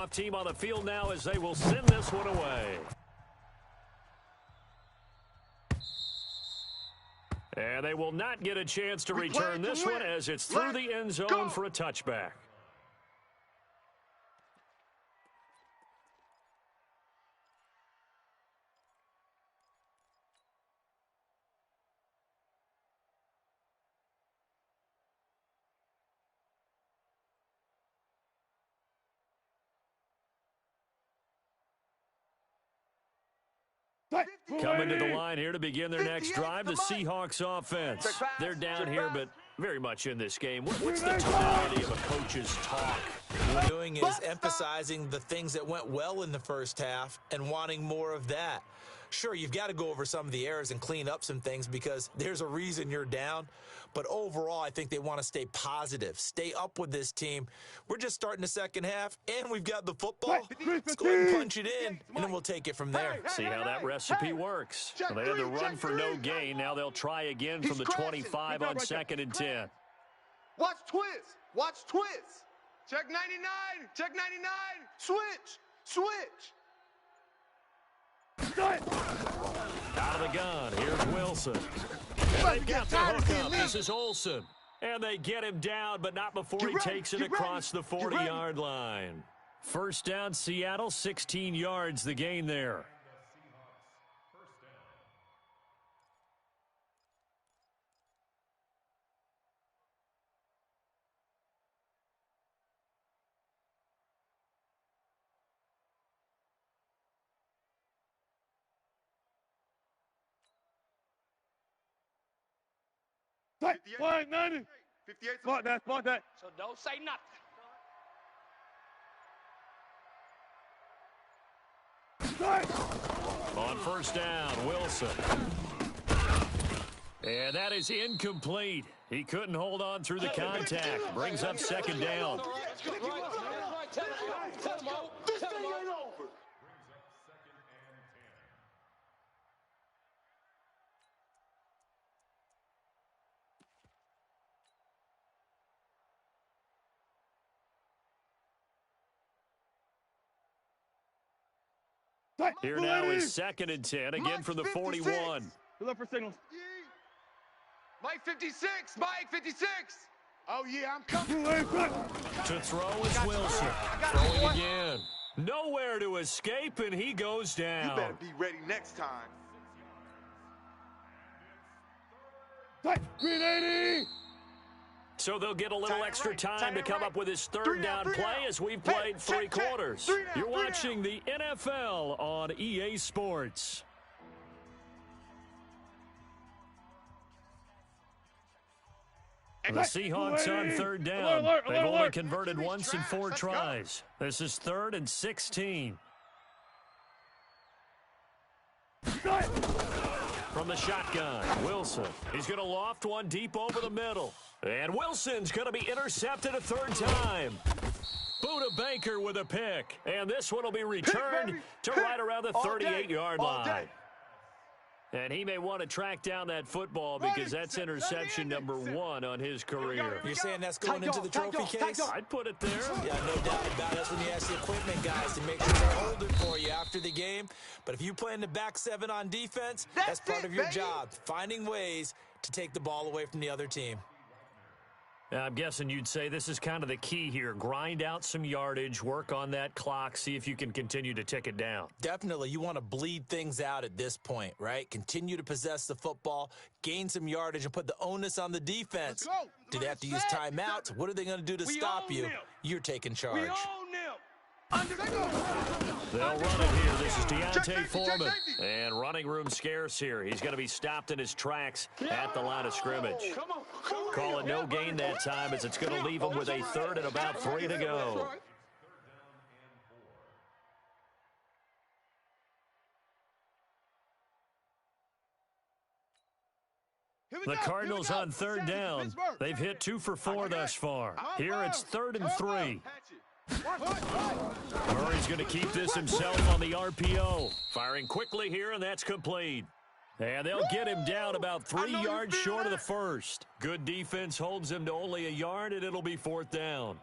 kickoff team on the field now as they will send this one away. And they will not get a chance to return this one as it's through the end zone for a touchback. Coming to the line here to begin their next drive, the Seahawks offense. They're down here, but very much in this game. What's the tonality of a coach's talk? What we're doing is emphasizing the things that went well in the first half and wanting more of that. Sure, you've got to go over some of the errors and clean up some things because there's a reason you're down. But overall, I think they want to stay positive, stay up with this team. We're just starting the second half, and we've got the football. Let's go ahead and punch it in, and then we'll take it from there. See how that recipe works. Well, they had to run for no gain. Now they'll try again from the 25 on 2nd and 10. Watch twist. Watch twist. Check 99. Check 99. Switch. Switch. Out of the gun, here's Wilson. And they've got the hook up. This is Olsen. And they get him down, but not before he takes it across the 40-yard line. First down, Seattle, 16 yards the gain there. Flag 90. 58. Spot that, spot that. So don't say nothing. On first down, Wilson. And that is incomplete. He couldn't hold on through the contact. Brings up second down. Here now is 2nd and 10, again from the 41. Good luck for signals. Mike 56. Mike 56. Oh, yeah, I'm coming. To throw is Wilson. Throwing again. Nowhere to escape, and he goes down. You better be ready next time. Green 80. So they'll get a little extra time to come up with his third down play as we've played three quarters. You're watching the NFL on EA Sports. The Seahawks on third down. They've only converted once in 4 tries. This is 3rd and 16. From the shotgun, Wilson. He's going to loft one deep over the middle. And Wilson's going to be intercepted a 3rd time. Buda Baker with a pick. And this one will be returned to right around the 38-yard line. And he may want to track down that football because that's interception number 1 on his career. You're saying that's going into the trophy case? I'd put it there. Yeah, no doubt about it. That's when you ask the equipment guys to make sure they hold it for you after the game. But if you play in the back 7 on defense, that's part of your job, finding ways to take the ball away from the other team. I'm guessing you'd say this is kind of the key here. Grind out some yardage, work on that clock, see if you can continue to tick it down. Definitely. You want to bleed things out at this point, right? Continue to possess the football, gain some yardage, and put the onus on the defense. Do they have to use timeouts? What are they going to do to stop you? You're taking charge. They'll run it here. This is Deontay Foreman. And running room scarce here. He's going to be stopped in his tracks at the line of scrimmage. Call it no gain that time as it's going to leave him with a 3rd and about 3 to go. The Cardinals on 3rd down. They've hit 2 for 4 thus far. Here it's 3rd and 3. Murray's going to keep this himself on the RPO. Firing quickly here, and that's complete. And they'll get him down about 3 yards short of the first. Good defense holds him to only a yard, and it'll be 4th down.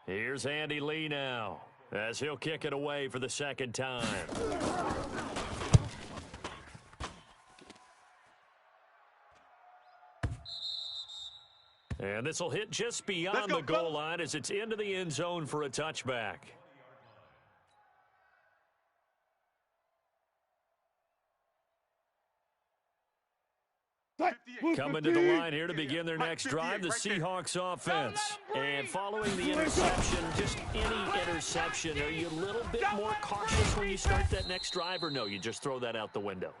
Here's Andy Lee now. as he'll kick it away for the second time. And this will hit just beyond the goal line as it's into the end zone for a touchback. Coming to the line here to begin their next drive, the Seahawks offense. And following the interception, just any interception, are you a little bit more cautious when you start that next drive, or no, you just throw that out the window?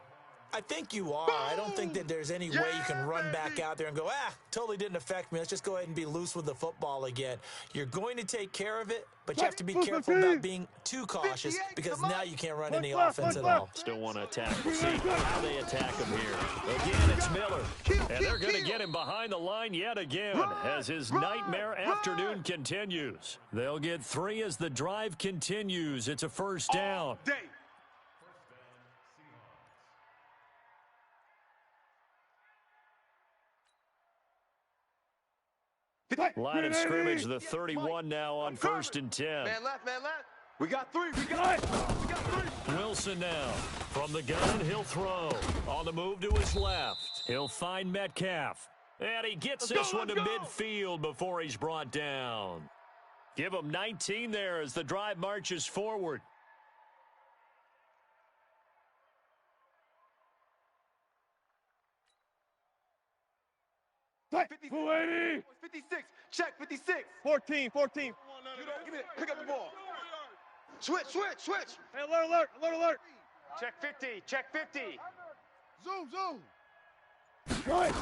I think you are. I don't think that there's any way you can run back out there and go, totally didn't affect me. Let's just go ahead and be loose with the football again. You're going to take care of it, but you have to be careful about being too cautious because now you can't run any offense at all. Still want to attack. See how they attack him here. Again, it's Miller. And they're going to get him behind the line yet again as his nightmare afternoon continues. They'll get 3 as the drive continues. It's a first down. Line of scrimmage, the 31 now on 1st and 10. Man left, man left. We got 3, we got 3. Wilson now. From the gun, he'll throw. On the move to his left. He'll find Metcalf. And he gets this one to midfield before he's brought down. Give him 19 there as the drive marches forward. Right. 56. Check 56. 14. Give me it. Pick up the ball. Switch. Hey, alert. Check 50. Check 50. Zoom. Right.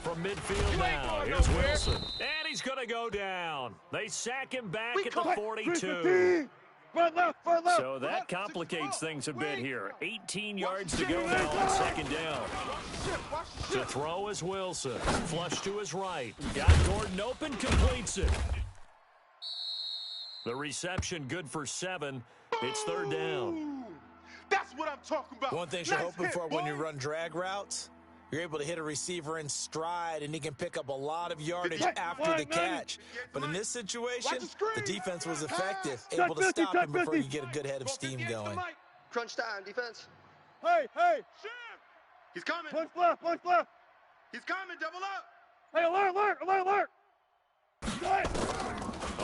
From midfield now, here's Wilson. And he's going to go down. They sack him back at the 42. Front left. So that complicates things a bit here. 18 yards to go now on 2nd down. To throw is Wilson. Flush to his right. Got Gordon open, completes it. The reception good for 7. It's 3rd down. That's what I'm talking about. One thing you're hoping for when you run drag routes, you're able to hit a receiver in stride, and he can pick up a lot of yardage after the catch. But in this situation, the defense was effective, able to stop him before you get a good head of steam going. Crunch time, defense. Hey. He's coming. Punch left. He's coming. Double up. Hey, alert. Right.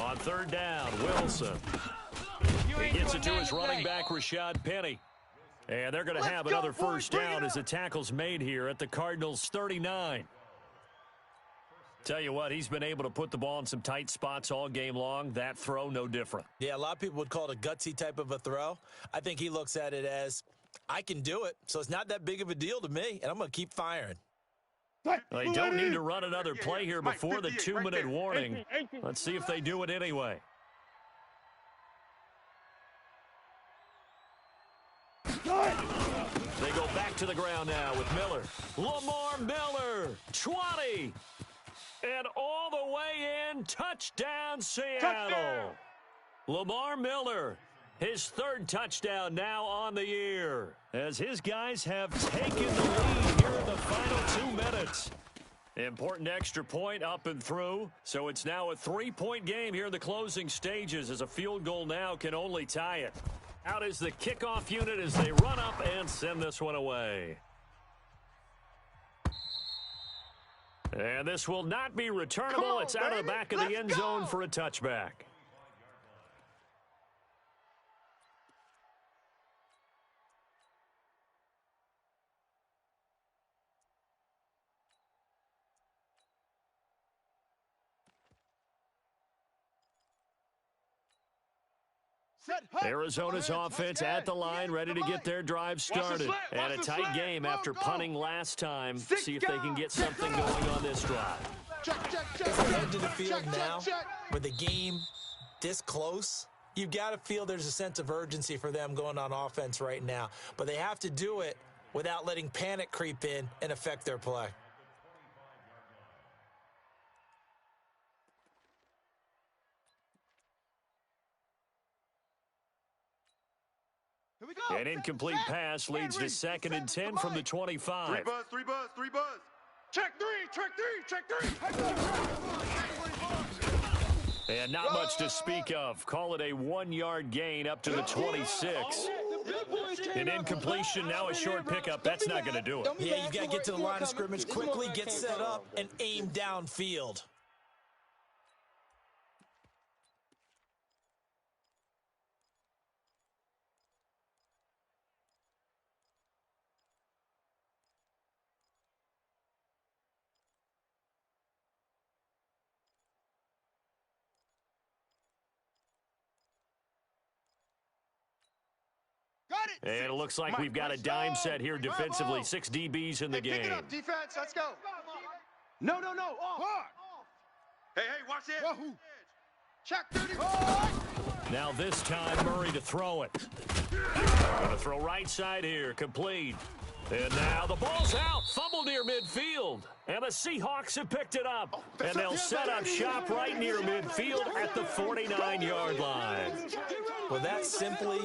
On 3rd down, Wilson. He gets it to his running back, Rashad Penny. And they're going to have another first down as the tackle's made here at the Cardinals' 39. Tell you what, he's been able to put the ball in some tight spots all game long. That throw, no different. Yeah, a lot of people would call it a gutsy type of a throw. I think he looks at it as, I can do it, so it's not that big of a deal to me, and I'm going to keep firing. They don't need to run another play here before the 2-minute warning. Let's see if they do it anyway. They go back to the ground now with Miller. Lamar Miller, 20. And all the way in, touchdown Seattle. Lamar Miller, his 3rd touchdown now on the year, as his guys have taken the lead here in the final 2 minutes. Important extra point up and through, so it's now a 3-point game here in the closing stages, as a field goal now can only tie it. Out is the kickoff unit as they run up and send this one away. And this will not be returnable. It's out of the back of the end zone for a touchback. Arizona's offense at the line, ready to get their drive started. And a tight game after punting last time. See if they can get something going on this drive. As they head to the field now, with the game this close, you've got to feel there's a sense of urgency for them going on offense right now. But they have to do it without letting panic creep in and affect their play. An incomplete pass leads to 2nd and 10 from the 25. 3 buzz. Check 3. And not much to speak of. Call it a 1-yard gain up to the 26. An incompletion, now a short pickup. That's not going to do it. Yeah, you've got to get to the line of scrimmage quickly, get set up, and aim downfield. And it looks like we've got a dime set here defensively. 6 DBs in the game. Pick it up, defense. Let's go. No. Off. Hey, watch it. Check 30. Now this time, Murray to throw it. Going to throw right side here, complete. And now the ball's out, fumble near midfield. And the Seahawks have picked it up. And they'll set up shop right near midfield at the 49-yard line. Well, that simply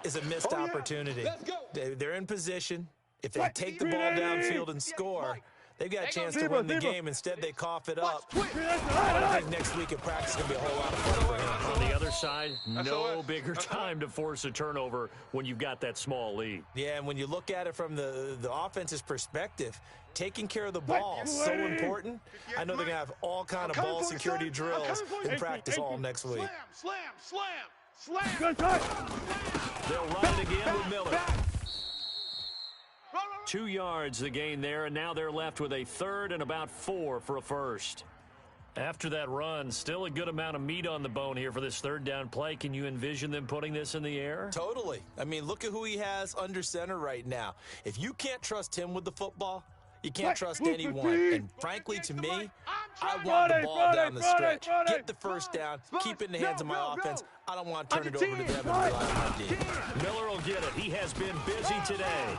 is a missed opportunity. They're in position. If they take the ball downfield and score, they've got a chance to win the game. Instead, they cough it up. I think next week in practice is going to be a whole lot of fun for him. On the other side, no bigger time to force a turnover when you've got that small lead. Yeah, and when you look at it from the offense's perspective, taking care of the ball is so important. I know they're going to have all kind of ball security drills in practice all next week. Slam. Good touch. They'll run it again with Miller. 2 yards the gain there, and now they're left with a third and about 4 for a first. After that run, still a good amount of meat on the bone here for this third down play. Can you envision them putting this in the air? Totally. I mean, look at who he has under center right now. If you can't trust him with the football, you can't trust anyone. And frankly, to me, I want the ball down the stretch. Get the first down, keep it in the hands of my offense. I don't want to turn it over to them and rely on my D. Miller will get it. He has been busy today.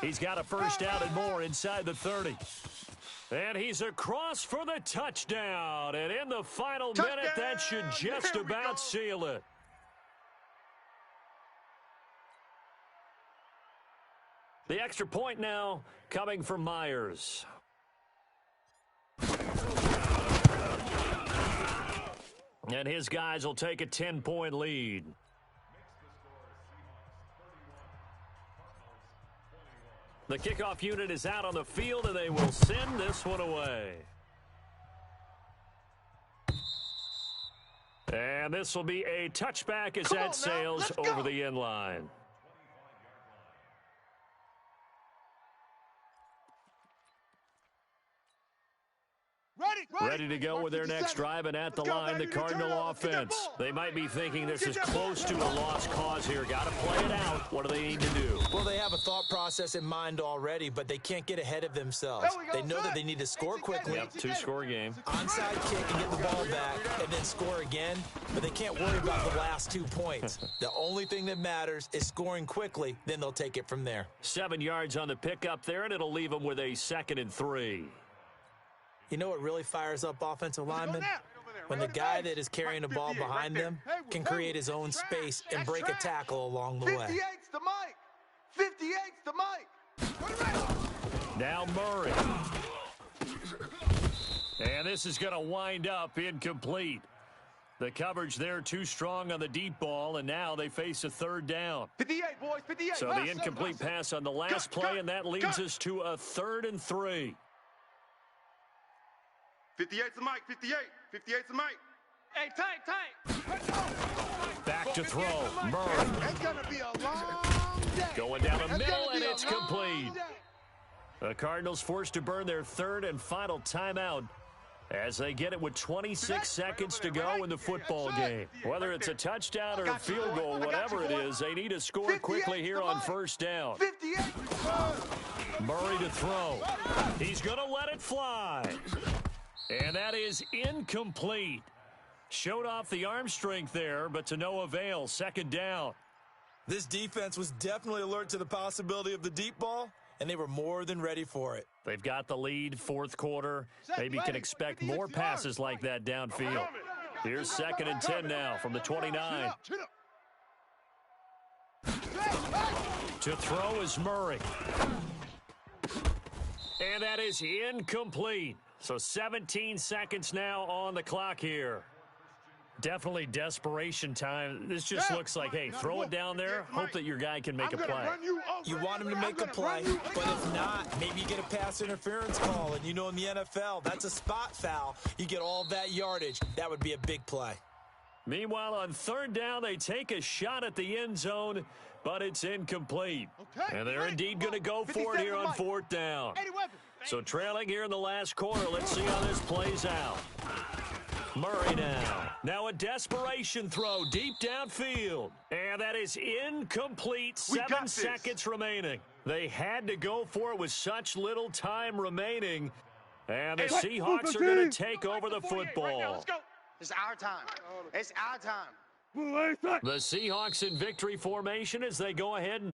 He's got a first down and more inside the 30. And he's across for the touchdown. And in the final minute, that should just about seal it. The extra point now coming from Myers. And his guys will take a 10-point lead. The kickoff unit is out on the field, and they will send this one away. And this will be a touchback as that sails over the end line. Ready to go with their next drive, and at the line, the Cardinal offense. They might be thinking this is close to a lost cause here. Got to play it out. What do they need to do? Well, they have a thought process in mind already, but they can't get ahead of themselves. They know that they need to score quickly. Yep, 2-score game. Onside kick and get the ball back and then score again, but they can't worry about the last 2 points. The only thing that matters is scoring quickly, then they'll take it from there. 7 yards on the pickup there, and it'll leave them with a 2nd and 3. You know what really fires up offensive linemen? When the guy that is carrying the ball behind them can create his own space and break a tackle along the way. 58's the mic. 58's the mic. Now Murray. And this is going to wind up incomplete. The coverage there too strong on the deep ball, and now they face a third down. 58, boys, 58. So the incomplete pass on the last play, and that leads us to a 3rd and 3. 58's the mic. 58's the mic. Hey, tight. Back to throw. Murray. It's going to be a long day. Going down the middle, and it's complete. The Cardinals forced to burn their 3rd and final timeout as they get it with 26 seconds to go in the football game. Whether it's a touchdown or a field goal, whatever it is, they need to score quickly here on first down. 58. Murray to throw. He's going to let it fly. And that is incomplete. Showed off the arm strength there, but to no avail. 2nd down. This defense was definitely alert to the possibility of the deep ball, and they were more than ready for it. They've got the lead, 4th quarter. Maybe can expect more passes like that downfield. Here's 2nd and 10 now from the 29. To throw is Murray. And that is incomplete. So 17 seconds now on the clock here. Definitely desperation time. This just looks like, hey, throw it down there, hope that your guy can make a play. You want him to make a play, but if not, maybe you get a pass interference call. And you know in the NFL, that's a spot foul. You get all that yardage. That would be a big play. Meanwhile, on third down, they take a shot at the end zone, but it's incomplete. And they're indeed going to go for it here on fourth down. So trailing here in the last quarter, let's see how this plays out. Murray now. Now a desperation throw deep downfield. And that is incomplete. 7 seconds remaining. They had to go for it with such little time remaining. And the Seahawks are going to take over the football. Let's go. It's our time. It's our time. The Seahawks in victory formation as they go ahead and